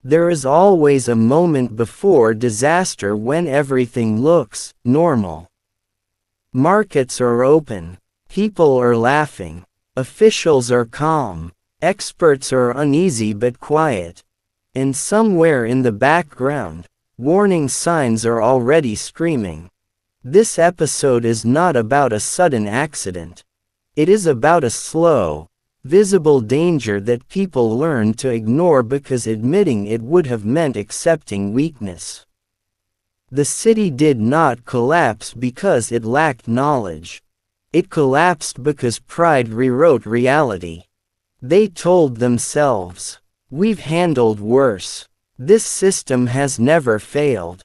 There is always a moment before disaster when everything looks normal. Markets are open. People are laughing. Officials are calm. Experts are uneasy but quiet. And somewhere in the background, warning signs are already screaming. This episode is not about a sudden accident. It is about a slow, visible danger that people learn to ignore because admitting it would have meant accepting weakness. The city did not collapse because it lacked knowledge. It collapsed because pride rewrote reality. They told themselves, "We've handled worse. This system has never failed."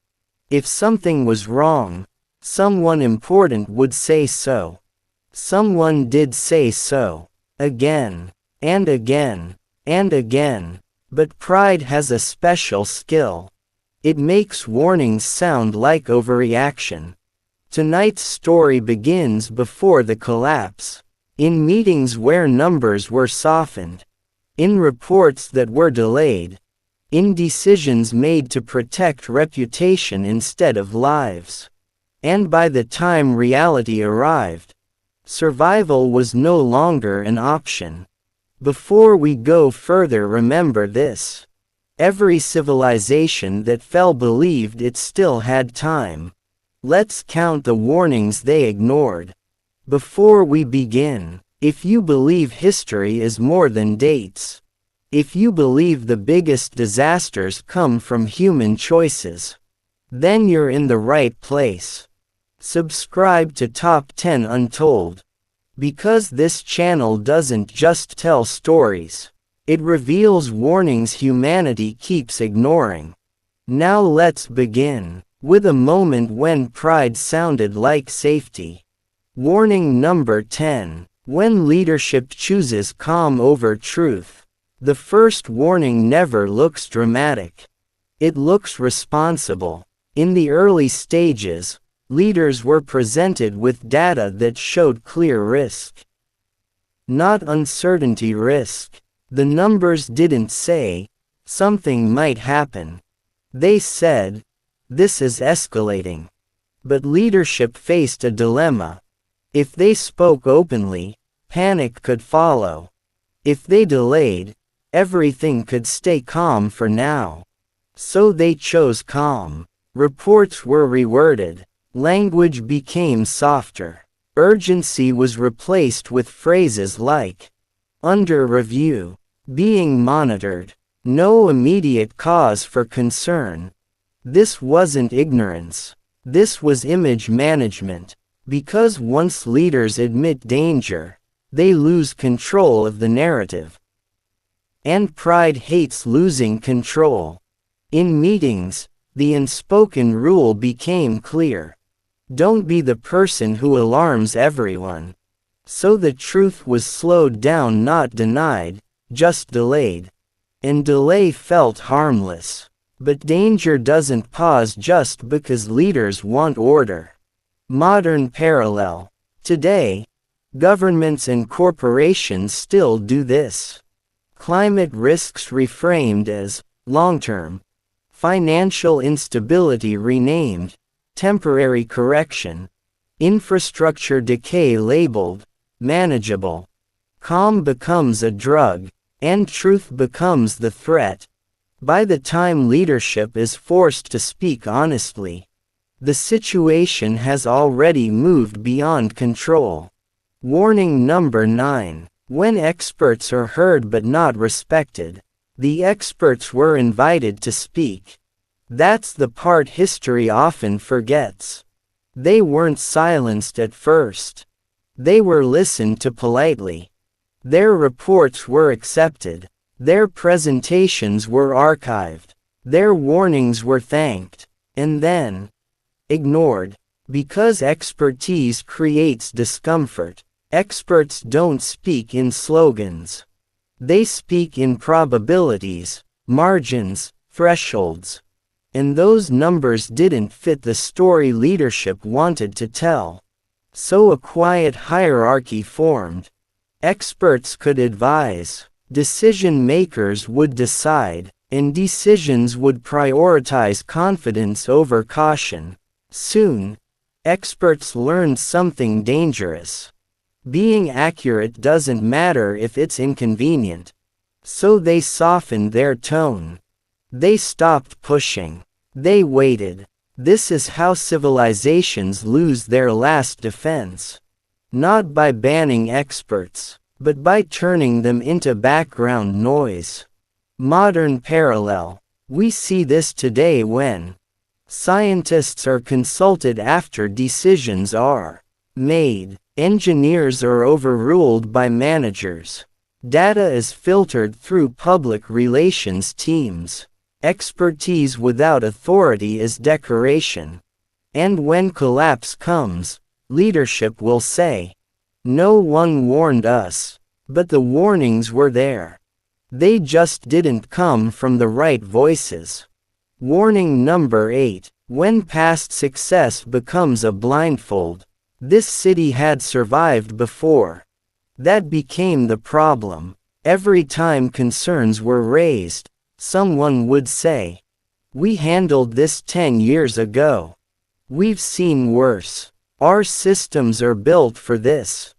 If something was wrong, someone important would say so. Someone did say so. Again, and again, and again. But pride has a special skill. It makes warnings sound like overreaction. Tonight's story begins before the collapse. In meetings where numbers were softened. In reports that were delayed. In decisions made to protect reputation instead of lives. And by the time reality arrived, survival was no longer an option. Before we go further, remember this. Every civilization that fell believed it still had time. Let's count the warnings they ignored. Before we begin, if you believe history is more than dates, if you believe the biggest disasters come from human choices, then you're in the right place. Subscribe to Top 10 Untold. Because this channel doesn't just tell stories. It reveals warnings humanity keeps ignoring. Now let's begin, with a moment when pride sounded like safety. Warning number 10. When leadership chooses calm over truth. The first warning never looks dramatic. It looks responsible. In the early stages, leaders were presented with data that showed clear risk. Not uncertainty risk. The numbers didn't say, something might happen. They said, this is escalating. But leadership faced a dilemma. If they spoke openly, panic could follow. If they delayed, everything could stay calm for now. So they chose calm. Reports were reworded. Language became softer. Urgency was replaced with phrases like, under review, being monitored, no immediate cause for concern. This wasn't ignorance. This was image management. Because once leaders admit danger, they lose control of the narrative. And pride hates losing control. In meetings, the unspoken rule became clear. Don't be the person who alarms everyone. So the truth was slowed down, not denied, just delayed. And delay felt harmless. But danger doesn't pause just because leaders want order. Modern parallel. Today, governments and corporations still do this. Climate risks reframed as long-term. Financial instability renamed temporary correction. Infrastructure decay labeled manageable. Calm becomes a drug, and truth becomes the threat. By the time leadership is forced to speak honestly, the situation has already moved beyond control. Warning number 9. When experts are heard but not respected. The experts were invited to speak. That's the part history often forgets. They weren't silenced at first. They were listened to politely. Their reports were accepted. Their presentations were archived. Their warnings were thanked. And then ignored. Because expertise creates discomfort. Experts don't speak in slogans. They speak in probabilities, margins, thresholds. And those numbers didn't fit the story leadership wanted to tell. So a quiet hierarchy formed. Experts could advise. Decision makers would decide. and decisions would prioritize confidence over caution. Soon, experts learned something dangerous. Being accurate doesn't matter if it's inconvenient. So they softened their tone. They stopped pushing. They waited. This is how civilizations lose their last defense. Not by banning experts, but by turning them into background noise. Modern parallel. We see this today when scientists are consulted after decisions are made. Engineers are overruled by managers. Data is filtered through public relations teams. Expertise without authority is decoration. And when collapse comes, leadership will say, "No one warned us." But the warnings were there. They just didn't come from the right voices. Warning number 8. When past success becomes a blindfold. This city had survived before. That became the problem. Every time concerns were raised, someone would say, "We handled this 10 years ago. We've seen worse. Our systems are built for this."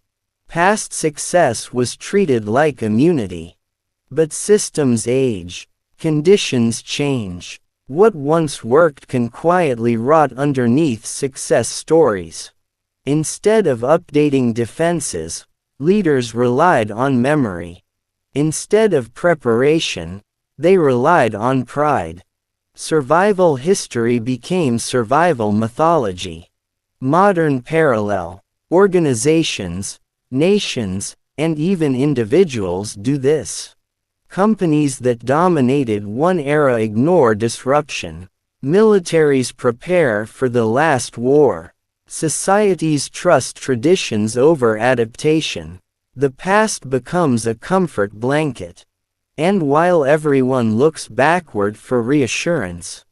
Past success was treated like immunity. But systems age. Conditions change. What once worked can quietly rot underneath success stories. Instead of updating defenses, leaders relied on memory. Instead of preparation, they relied on pride. Survival history became survival mythology. Modern parallel. Organizations, nations, and even individuals do this. Companies that dominated one era ignore disruption. Militaries prepare for the last war. Societies trust traditions over adaptation. The past becomes a comfort blanket. And while everyone looks backward for reassurance,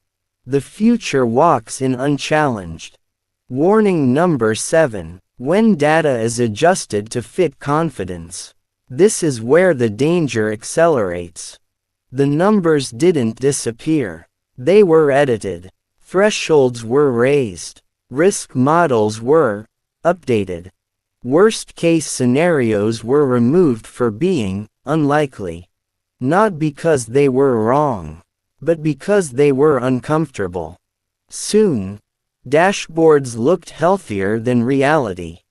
the future walks in unchallenged. Warning number 7. When data is adjusted to fit confidence. This is where the danger accelerates. The numbers didn't disappear. They were edited. Thresholds were raised. Risk models were updated. Worst-case scenarios were removed for being unlikely. Not because they were wrong, but because they were uncomfortable. Soon, dashboards looked healthier than reality.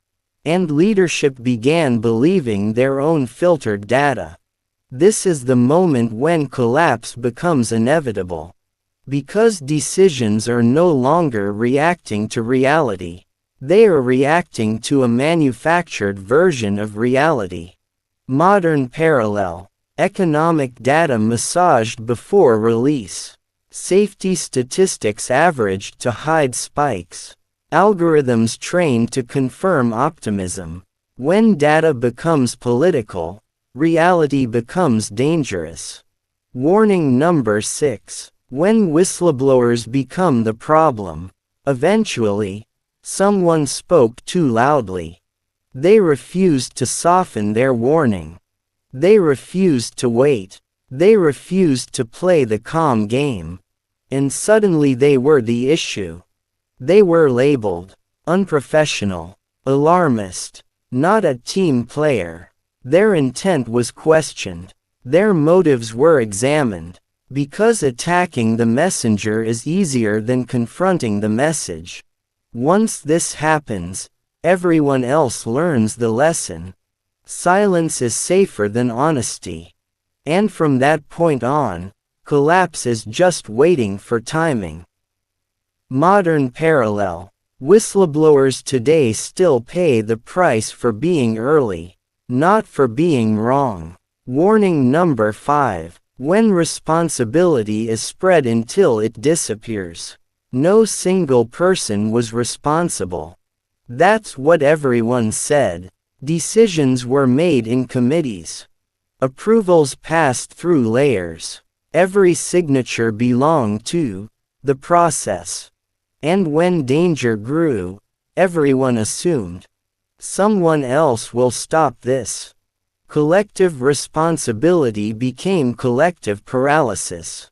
And leadership began believing their own filtered data. This is the moment when collapse becomes inevitable. Because decisions are no longer reacting to reality. They are reacting to a manufactured version of reality. Modern parallel. Economic data massaged before release. Safety statistics averaged to hide spikes. Algorithms trained to confirm optimism. When data becomes political, reality becomes dangerous. Warning number 6. When whistleblowers become the problem. Eventually, someone spoke too loudly. They refused to soften their warning. They refused to wait. They refused to play the calm game. And suddenly they were the issue. They were labeled unprofessional, alarmist, not a team player. Their intent was questioned. Their motives were examined. Because attacking the messenger is easier than confronting the message. Once this happens, everyone else learns the lesson. Silence is safer than honesty. And from that point on, collapse is just waiting for timing. Modern parallel. Whistleblowers today still pay the price for being early, not for being wrong. Warning number 5. When responsibility is spread until it disappears. No single person was responsible. That's what everyone said. Decisions were made in committees. Approvals passed through layers. Every signature belonged to the process. And when danger grew, everyone assumed someone else will stop this. Collective responsibility became collective paralysis.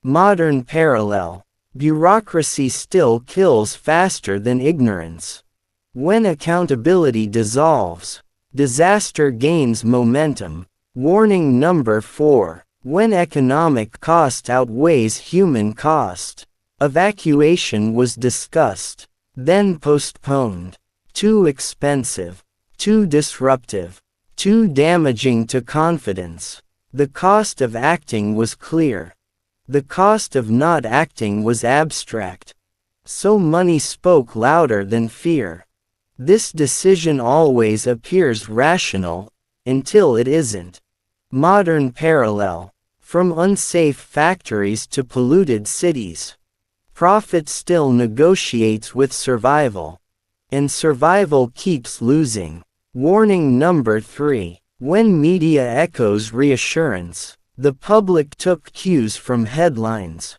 Modern parallel. Bureaucracy still kills faster than ignorance. When accountability dissolves, disaster gains momentum. Warning number 4. When economic cost outweighs human cost. Evacuation was discussed, then postponed. Too expensive, too disruptive, too damaging to confidence. The cost of acting was clear. The cost of not acting was abstract. So money spoke louder than fear. This decision always appears rational, until it isn't. Modern parallel. From unsafe factories to polluted cities. Profit still negotiates with survival. And survival keeps losing. Warning number 3. When media echoes reassurance, the public took cues from headlines.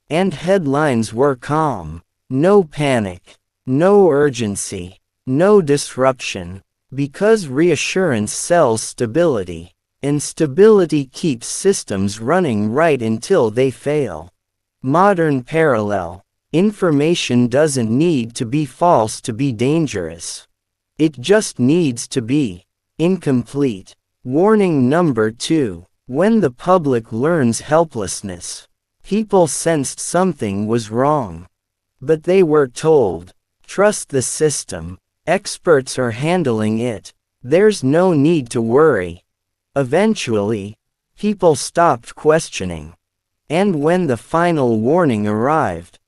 And headlines were calm. No panic. No urgency. No disruption. Because reassurance sells stability. And stability keeps systems running right until they fail. Modern parallel. Information doesn't need to be false to be dangerous. It just needs to be incomplete. Warning number 2. When the public learns helplessness, people sensed something was wrong. But they were told, trust the system. Experts are handling it. There's no need to worry. Eventually, people stopped questioning. And when the final warning arrived,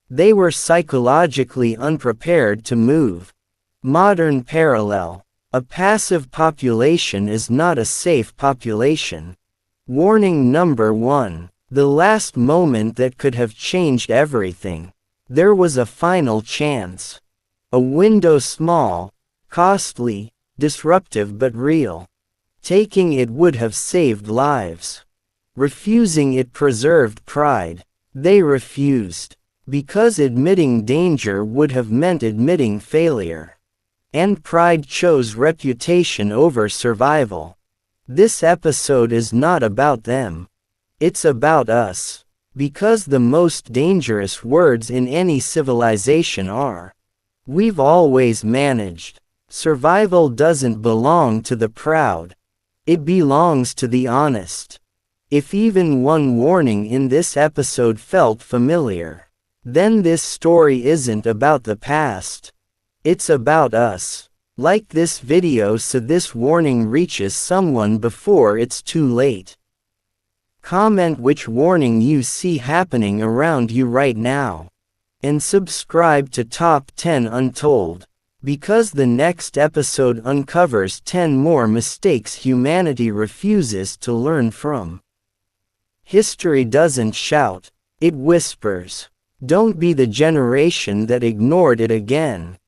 they were psychologically unprepared to move. Modern parallel. A passive population is not a safe population. Warning number 1. The last moment that could have changed everything. There was a final chance. A window small, costly, disruptive but real. Taking it would have saved lives. Refusing it preserved pride. They refused. Because admitting danger would have meant admitting failure. And pride chose reputation over survival. This episode is not about them. It's about us. Because the most dangerous words in any civilization are, we've always managed. Survival doesn't belong to the proud. It belongs to the honest. If even one warning in this episode felt familiar, then this story isn't about the past. It's about us. Like this video so this warning reaches someone before it's too late. Comment which warning you see happening around you right now. And subscribe to Top 10 Untold. Because the next episode uncovers 10 more mistakes humanity refuses to learn from. History doesn't shout, it whispers. Don't be the generation that ignored it again.